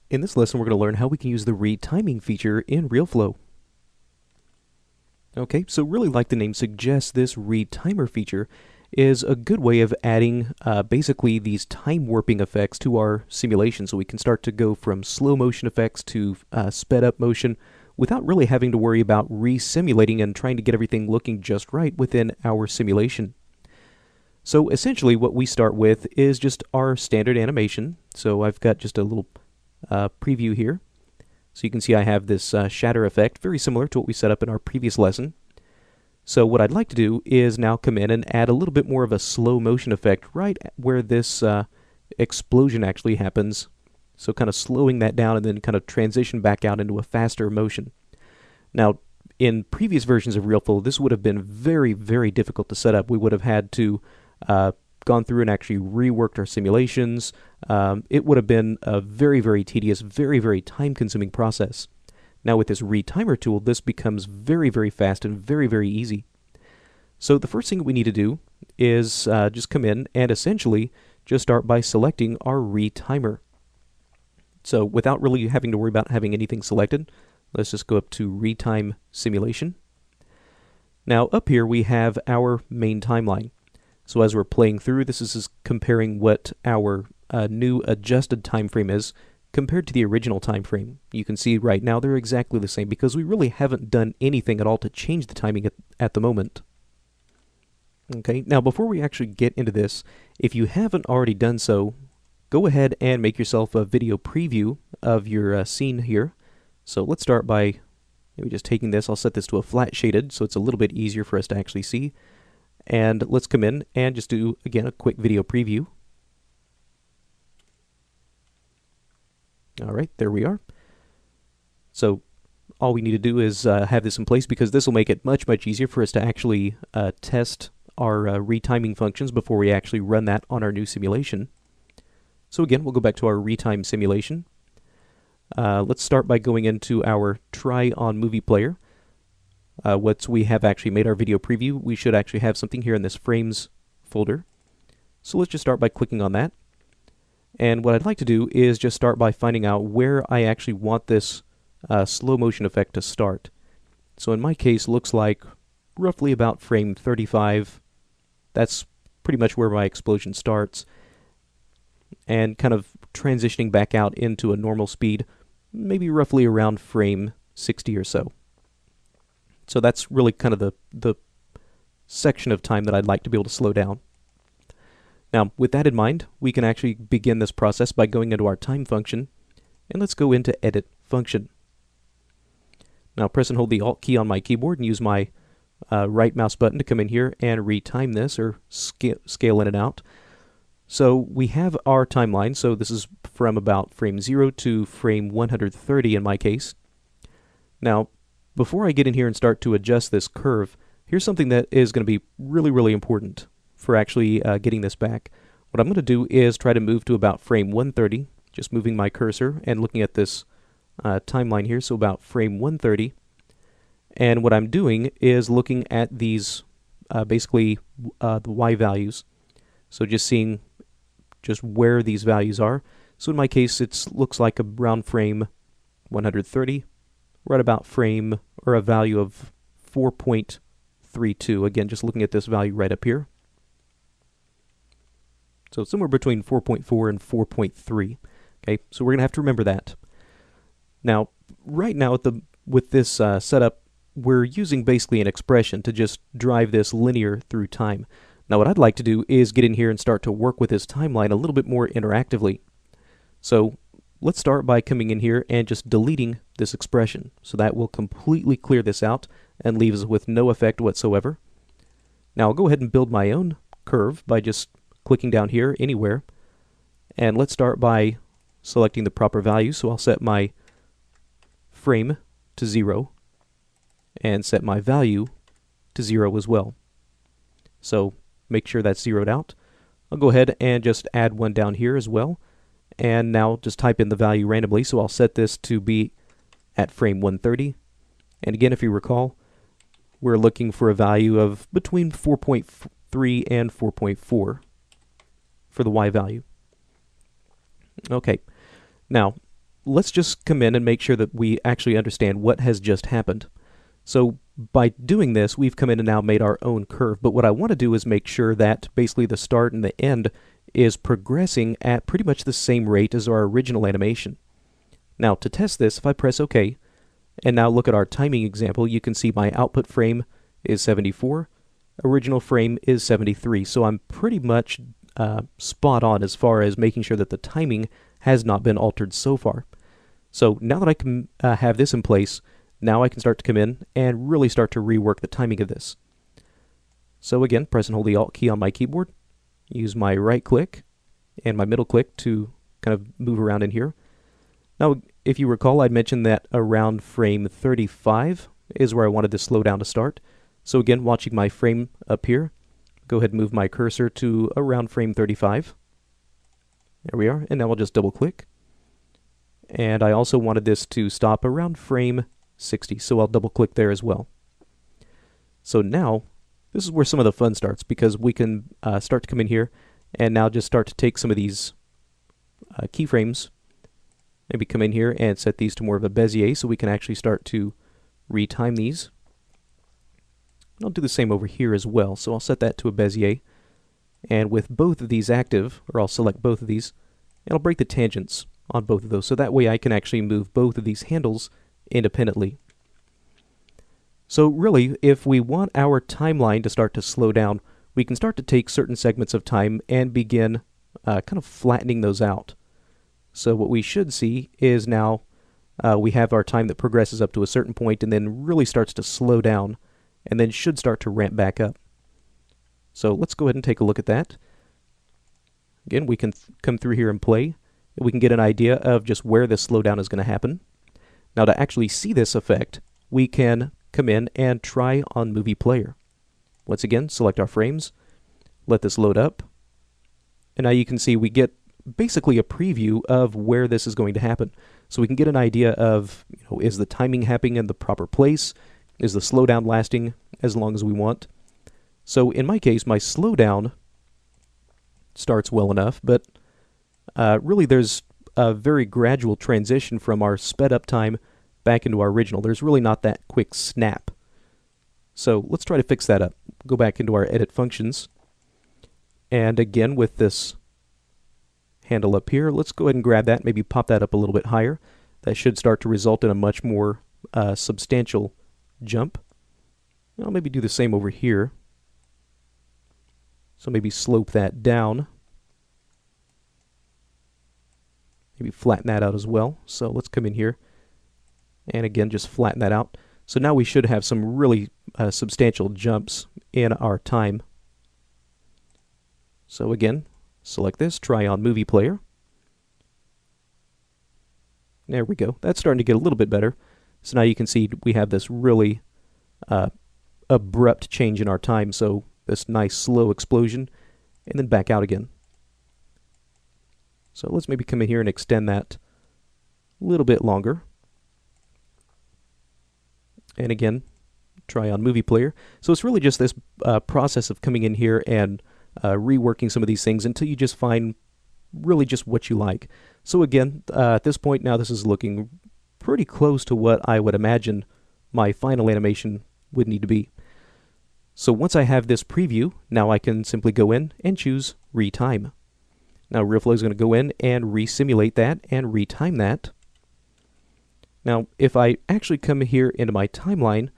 In this lesson, we're going to learn how we can use the retiming feature in RealFlow. Okay, so really like the name suggests, this retimer feature is a good way of adding basically these time warping effects to our simulation, so we can start to go from slow motion effects to sped up motion without really having to worry about re-simulating and trying to get everything looking just right within our simulation. So essentially what we start with is just our standard animation. So I've got just a little preview here. So you can see I have this shatter effect, very similar to what we set up in our previous lesson. So what I'd like to do is now come in and add a little bit more of a slow motion effect right where this explosion actually happens. So kind of slowing that down and then kind of transition back out into a faster motion. Now, in previous versions of RealFlow, this would have been very, very difficult to set up. We would have had to gone through and actually reworked our simulations. It would have been a very, very tedious, very, very time-consuming process. Now with this retimer tool, this becomes very, very fast and very, very easy. So the first thing we need to do is just come in and essentially just start by selecting our retimer. So without really having to worry about having anything selected, let's just go up to Retime Simulation. Now up here we have our main timeline. So as we're playing through, this is comparing what our new adjusted time frame is compared to the original time frame. You can see right now they're exactly the same because we really haven't done anything at all to change the timing at the moment. Okay, now before we actually get into this, if you haven't already done so, go ahead and make yourself a video preview of your scene here. So let's start by maybe just taking this. I'll set this to a flat shaded so it's a little bit easier for us to actually see. And let's come in and just do, again, a quick video preview. All right, there we are. So all we need to do is have this in place because this will make it much, much easier for us to actually test our retiming functions before we actually run that on our new simulation. So again, we'll go back to our retime simulation. Let's start by going into our Try on Movie Player. Once we have actually made our video preview, we should actually have something here in this Frames folder. So let's just start by clicking on that. And what I'd like to do is just start by finding out where I actually want this slow motion effect to start. So in my case, looks like roughly about frame 35. That's pretty much where my explosion starts. And kind of transitioning back out into a normal speed, maybe roughly around frame 60 or so. So that's really kind of the section of time that I'd like to be able to slow down. Now, with that in mind, we can actually begin this process by going into our time function, and let's go into Edit Function. Now, press and hold the Alt key on my keyboard and use my right mouse button to come in here and retime this, or scale in and out. So we have our timeline, so this is from about frame 0 to frame 130 in my case. Now, before I get in here and start to adjust this curve, here's something that is going to be really, really important for actually getting this back. What I'm going to do is try to move to about frame 130, just moving my cursor and looking at this timeline here, so about frame 130. And what I'm doing is looking at these basically the Y values. So just seeing just where these values are. So in my case, it looks like around frame 130. We're at about frame, or a value of 4.32. Again, just looking at this value right up here. So somewhere between 4.4 and 4.3. Okay, so we're going to have to remember that. Now, right now with this setup, we're using basically an expression to just drive this linear through time. Now what I'd like to do is get in here and start to work with this timeline a little bit more interactively. So let's start by coming in here and just deleting this expression. So that will completely clear this out and leave us with no effect whatsoever. Now I'll go ahead and build my own curve by just clicking down here anywhere. And let's start by selecting the proper value. So I'll set my frame to 0 and set my value to 0 as well. So make sure that's zeroed out. I'll go ahead and just add one down here as well. And now just type in the value randomly. So I'll set this to be at frame 130. And again, if you recall, we're looking for a value of between 4.3 and 4.4 for the Y value. Okay, now let's just come in and make sure that we actually understand what has just happened. So by doing this, we've come in and now made our own curve. But what I want to do is make sure that basically the start and the end is progressing at pretty much the same rate as our original animation. Now to test this, if I press OK, and now look at our timing example, you can see my output frame is 74, original frame is 73. So I'm pretty much spot on as far as making sure that the timing has not been altered so far. So now that I can have this in place, now I can start to come in and really start to rework the timing of this. So again, press and hold the Alt key on my keyboard, use my right click and my middle click to kind of move around in here. Now, if you recall, I'd mentioned that around frame 35 is where I wanted the slowdown to start. So again, watching my frame up here, go ahead and move my cursor to around frame 35. There we are, and now I'll just double click. And I also wanted this to stop around frame 60, so I'll double click there as well. So now, this is where some of the fun starts, because we can start to come in here and now just start to take some of these keyframes, maybe come in here and set these to more of a Bezier so we can actually start to retime these. And I'll do the same over here as well, so I'll set that to a Bezier. And with both of these active, or I'll select both of these, and I'll break the tangents on both of those, so that way I can actually move both of these handles independently. So really, if we want our timeline to start to slow down, we can start to take certain segments of time and begin kind of flattening those out. So what we should see is now we have our time that progresses up to a certain point and then really starts to slow down and then should start to ramp back up. So let's go ahead and take a look at that. Again, we can come through here and play. We can get an idea of just where this slowdown is going to happen. Now to actually see this effect, we can come in and try on Movie Player. Once again, select our frames, let this load up, and now you can see we get basically a preview of where this is going to happen. So we can get an idea of, is the timing happening in the proper place? Is the slowdown lasting as long as we want? So in my case, my slowdown starts well enough, but really there's a very gradual transition from our sped up time back into our original. There's really not that quick snap. So let's try to fix that up. Go back into our edit functions. And again, with this handle up here, let's go ahead and grab that, maybe pop that up a little bit higher. That should start to result in a much more substantial jump. I'll maybe do the same over here. So maybe slope that down. Maybe flatten that out as well. So let's come in here and again just flatten that out. So now we should have some really substantial jumps in our time. So again, select this, try on Movie Player. There we go. That's starting to get a little bit better. So now you can see we have this really abrupt change in our time. So this nice slow explosion and then back out again. So let's maybe come in here and extend that a little bit longer. And again, try on Movie Player. So it's really just this process of coming in here and reworking some of these things until you just find really just what you like. So again, at this point now this is looking pretty close to what I would imagine my final animation would need to be. So once I have this preview, now I can simply go in and choose Retime. Now RealFlow is going to go in and re-simulate that and retime that. Now if I actually come here into my timeline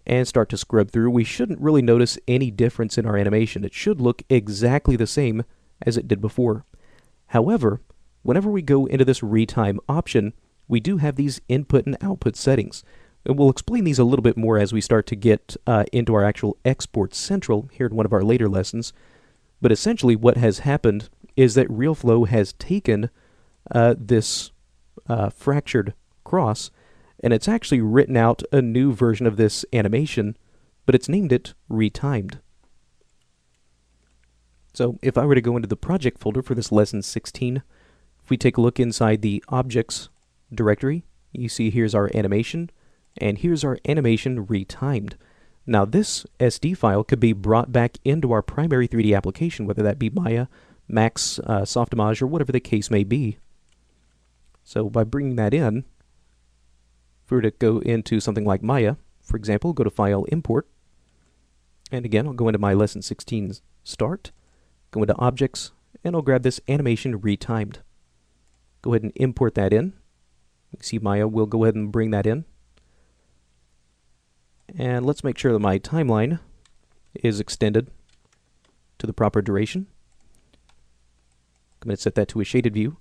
and start to scrub through, we shouldn't really notice any difference in our animation. It should look exactly the same as it did before. However, whenever we go into this retime option, we do have these input and output settings. And we'll explain these a little bit more as we start to get into our actual export central here in one of our later lessons. But essentially what has happened is that RealFlow has taken this fractured cross and it's actually written out a new version of this animation, but it's named it Retimed. So if I were to go into the project folder for this lesson 16, if we take a look inside the objects directory, you see here's our animation, and here's our animation retimed. Now this SD file could be brought back into our primary 3D application, whether that be Maya, Max, Softimage, or whatever the case may be. So by bringing that in, if we were to go into something like Maya, for example, go to File, Import, and again, I'll go into my Lesson 16 Start, go into Objects, and I'll grab this Animation Retimed. Go ahead and import that in. You can see Maya will go ahead and bring that in. And let's make sure that my timeline is extended to the proper duration. I'm going to set that to a shaded view.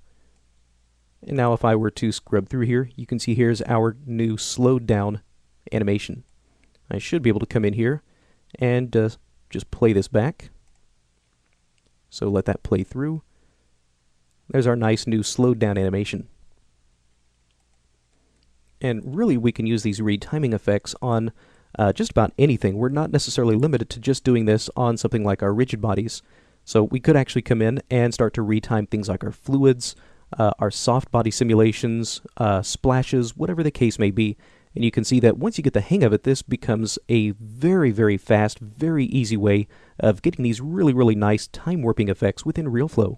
And now if I were to scrub through here, you can see here's our new slowed down animation. I should be able to come in here and just play this back. So let that play through. There's our nice new slowed down animation. And really we can use these retiming effects on just about anything. We're not necessarily limited to just doing this on something like our rigid bodies. So we could actually come in and start to retime things like our fluids, our soft body simulations, splashes, whatever the case may be. And you can see that once you get the hang of it, this becomes a very, very fast, very easy way of getting these really, really nice time warping effects within RealFlow.